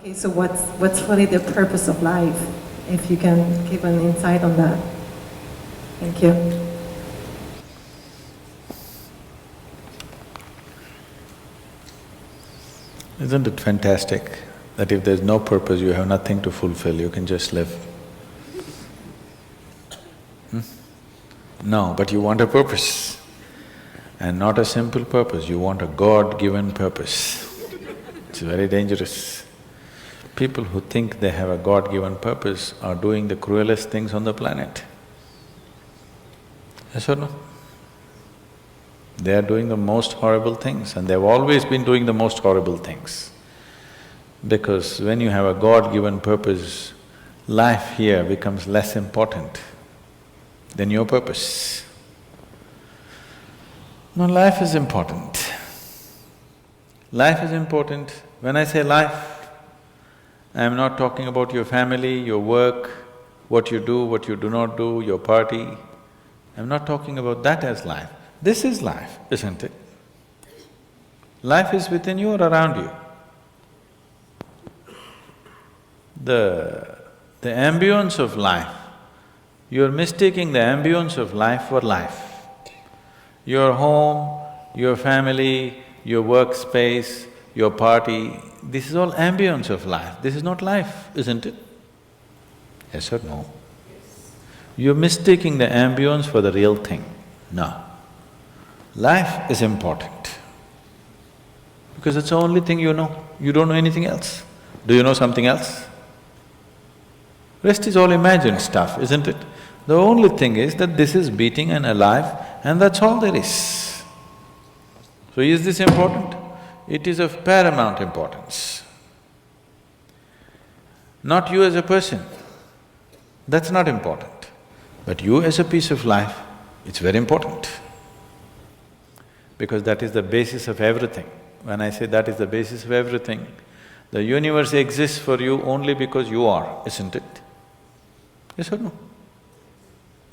Okay, so what's really the purpose of life? If you can give an insight on that. Thank you. Isn't it fantastic that if there's no purpose, you have nothing to fulfill, you can just live? No, but you want a purpose. And not a simple purpose, you want a God-given purpose. It's very dangerous. People who think they have a God-given purpose are doing the cruelest things on the planet. Yes or no? They are doing the most horrible things, and they've always been doing the most horrible things. Because when you have a God-given purpose, life here becomes less important than your purpose. No, life is important. Life is important. When I say life, I am not talking about your family, your work, what you do not do, your party. I'm not talking about that as life. This is life, isn't it? Life is within you or around you. The ambience of life, you're mistaking the ambience of life for life. Your home, your family, your workspace, your party, this is all ambience of life. This is not life, isn't it? Yes or no? You're mistaking the ambience for the real thing. No. Life is important because it's the only thing you know. You don't know anything else. Do you know something else? Rest is all imagined stuff, isn't it? The only thing is that this is beating and alive and that's all there is. So is this important? It is of paramount importance. Not you as a person, that's not important. But you as a piece of life, it's very important. Because that is the basis of everything. When I say that is the basis of everything, the universe exists for you only because you are, isn't it? Yes or no?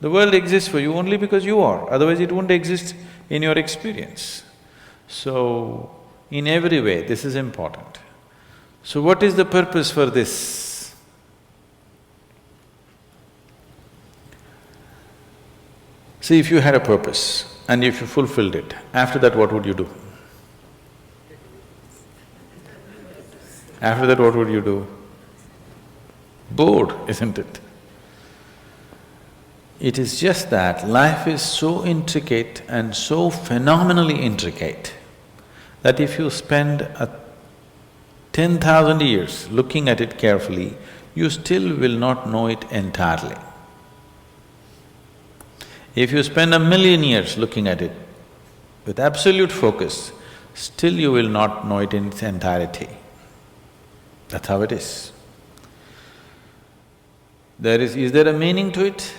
The world exists for you only because you are, otherwise it wouldn't exist in your experience. So, in every way, this is important. So what is the purpose for this? See, if you had a purpose and if you fulfilled it, after that what would you do? After that what would you do? Bored, isn't it? It is just that life is so intricate and so phenomenally intricate that if you spend 10,000 years looking at it carefully, you still will not know it entirely. If you spend 1,000,000 years looking at it with absolute focus, still you will not know it in its entirety. That's how it is. Is there a meaning to it?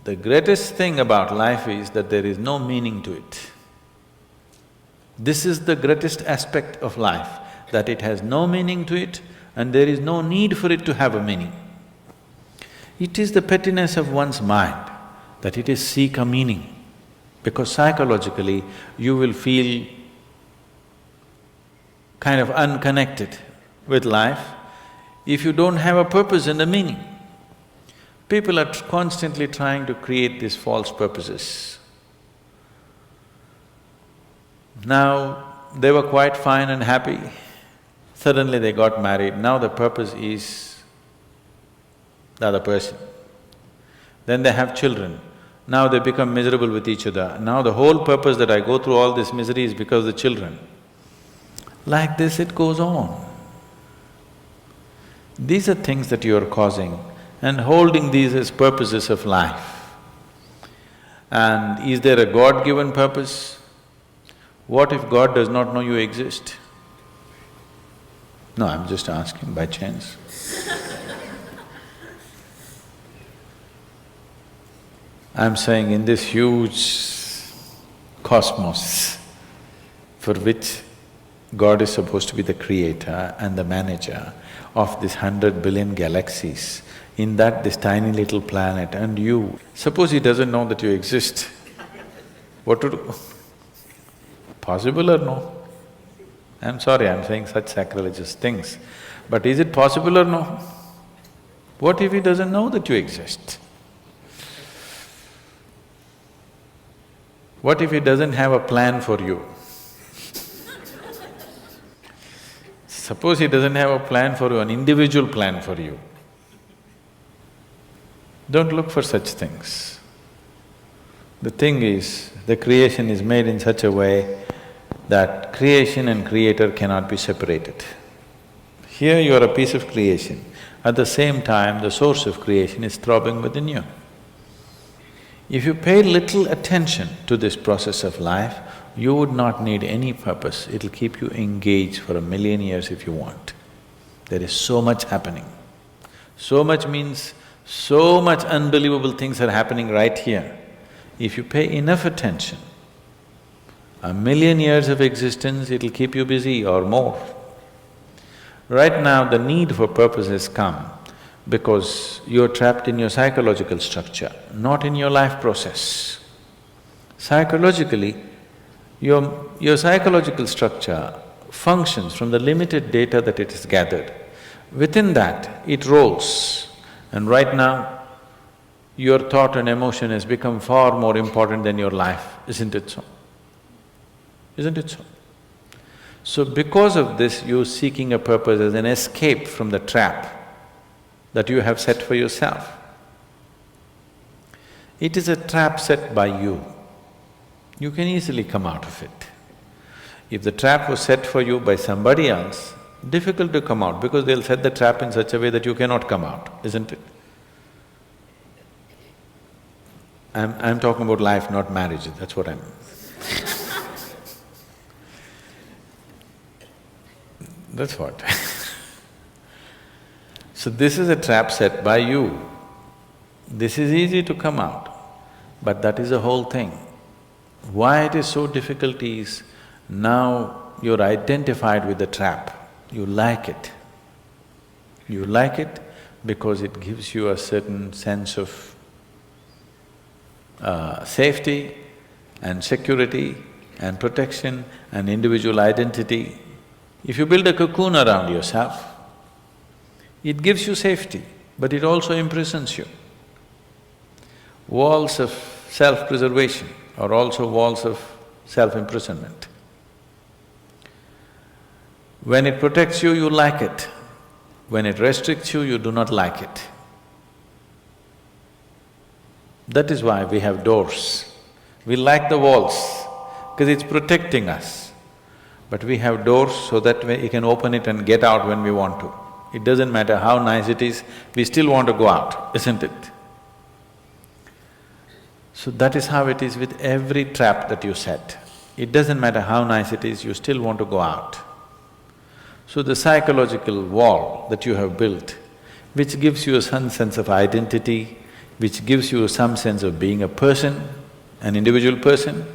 The greatest thing about life is that there is no meaning to it. This is the greatest aspect of life, that it has no meaning to it and there is no need for it to have a meaning. It is the pettiness of one's mind that it is seek a meaning, because psychologically you will feel kind of unconnected with life if you don't have a purpose and a meaning. People are constantly trying to create these false purposes. Now, they were quite fine and happy, suddenly they got married, now the purpose is the other person. Then they have children, now they become miserable with each other. Now the whole purpose that I go through all this misery is because of the children. Like this it goes on. These are things that you are causing and holding these as purposes of life. And is there a God-given purpose? What if God does not know you exist? No, I'm just asking by chance. I'm saying in this huge cosmos for which God is supposed to be the creator and the manager of this 100 billion galaxies, in that this tiny little planet and you, suppose he doesn't know that you exist, what to do? Possible or no? I'm sorry, I'm saying such sacrilegious things. But is it possible or no? What if he doesn't know that you exist? What if he doesn't have a plan for you? Suppose he doesn't have a plan for you, an individual plan for you. Don't look for such things. The thing is, the creation is made in such a way that creation and creator cannot be separated. Here you are a piece of creation, at the same time the source of creation is throbbing within you. If you pay little attention to this process of life, you would not need any purpose, it'll keep you engaged for 1,000,000 years if you want. There is so much happening. So much means so much unbelievable things are happening right here. If you pay enough attention, 1,000,000 years of existence, it'll keep you busy or more. Right now, the need for purpose has come because you're trapped in your psychological structure, not in your life process. Psychologically, your psychological structure functions from the limited data that it has gathered. Within that, it rolls. And right now, your thought and emotion has become far more important than your life, isn't it so? Isn't it so? So because of this, you're seeking a purpose as an escape from the trap that you have set for yourself. It is a trap set by you. You can easily come out of it. If the trap was set for you by somebody else, difficult to come out because they'll set the trap in such a way that you cannot come out, isn't it? I'm talking about life, not marriage, that's what I'm… That's what. So this is a trap set by you. This is easy to come out, but that is the whole thing. Why it is so difficult is, now you're identified with the trap, you like it. You like it because it gives you a certain sense of safety and security and protection and individual identity. If you build a cocoon around yourself, it gives you safety, but it also imprisons you. Walls of self-preservation are also walls of self-imprisonment. When it protects you, you like it. When it restricts you, you do not like it. That is why we have doors. We like the walls, because it's protecting us. But we have doors so that we can open it and get out when we want to. It doesn't matter how nice it is, we still want to go out, isn't it? So that is how it is with every trap that you set. It doesn't matter how nice it is, you still want to go out. So the psychological wall that you have built, which gives you some sense of identity, which gives you some sense of being a person, an individual person,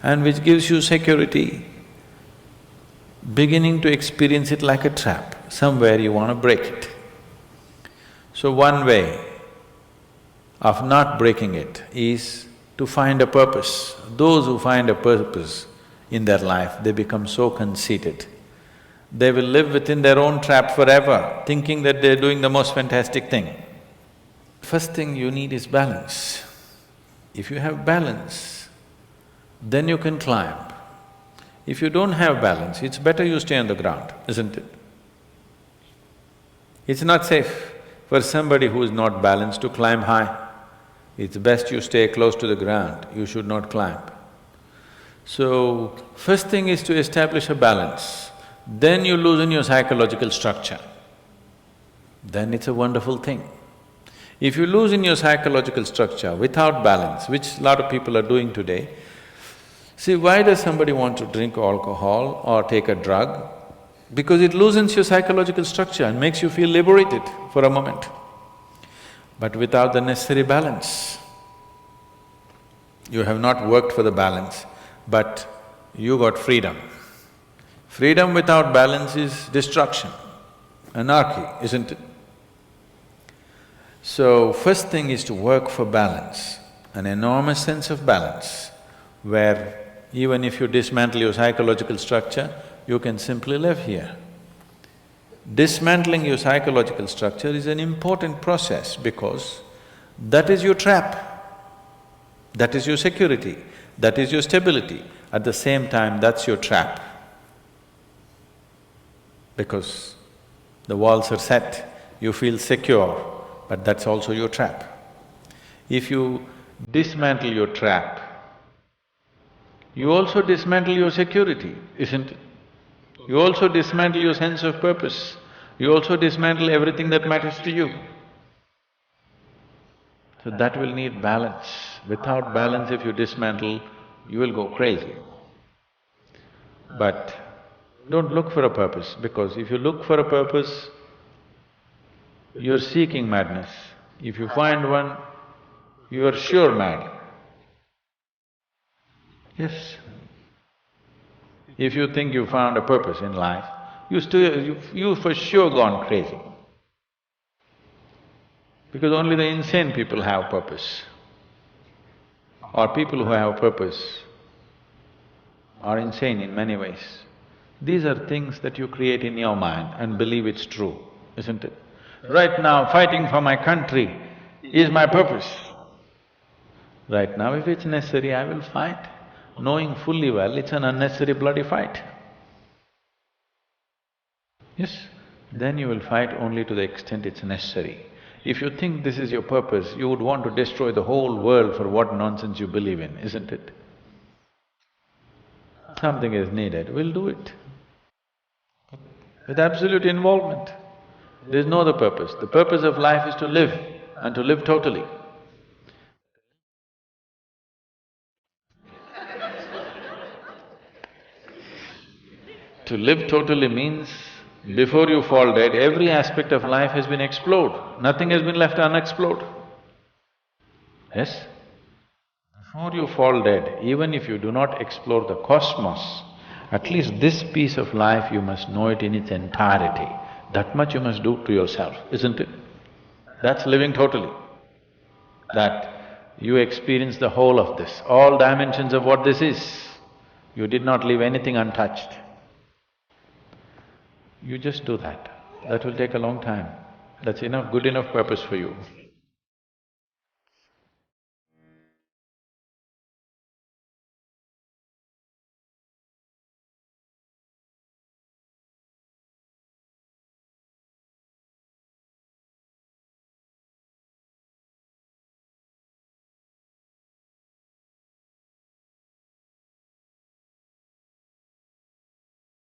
and which gives you security, beginning to experience it like a trap, somewhere you want to break it. So one way of not breaking it is to find a purpose. Those who find a purpose in their life, they become so conceited. They will live within their own trap forever, thinking that they're doing the most fantastic thing. First thing you need is balance. If you have balance, then you can climb. If you don't have balance, it's better you stay on the ground, isn't it? It's not safe for somebody who is not balanced to climb high. It's best you stay close to the ground, you should not climb. So, first thing is to establish a balance, then you loosen your psychological structure. Then it's a wonderful thing. If you loosen your psychological structure without balance, which a lot of people are doing today, see, why does somebody want to drink alcohol or take a drug? Because it loosens your psychological structure and makes you feel liberated for a moment. But without the necessary balance, you have not worked for the balance, but you got freedom. Freedom without balance is destruction, anarchy, isn't it? So, first thing is to work for balance, an enormous sense of balance, where even if you dismantle your psychological structure, you can simply live here. dismantling your psychological structure is an important process because that is your trap. That is your security, that is your stability. At the same time, that's your trap. Because the walls are set, you feel secure, but that's also your trap. If you dismantle your trap, you also dismantle your security, isn't it? You also dismantle your sense of purpose. You also dismantle everything that matters to you. So that will need balance. Without balance, if you dismantle, you will go crazy. But don't look for a purpose, because if you look for a purpose, you're seeking madness. If you find one, you are sure mad. Yes. If you think you found a purpose in life, you for sure gone crazy. Because only the insane people have purpose. Or people who have purpose are insane in many ways. These are things that you create in your mind and believe it's true, isn't it? Right now, fighting for my country is my purpose. Right now, if it's necessary, I will fight, knowing fully well it's an unnecessary bloody fight. Yes, then you will fight only to the extent it's necessary. If you think this is your purpose, you would want to destroy the whole world for what nonsense you believe in, isn't it? Something is needed, we'll do it. With absolute involvement. There's no other purpose. The purpose of life is to live, and to live totally. To live totally means, before you fall dead, every aspect of life has been explored, nothing has been left unexplored. Yes? Before you fall dead, even if you do not explore the cosmos, at least this piece of life you must know it in its entirety. That much you must do to yourself, isn't it? That's living totally. That you experience the whole of this, all dimensions of what this is. You did not leave anything untouched. You just do that. That will take a long time. That's enough, good enough purpose for you.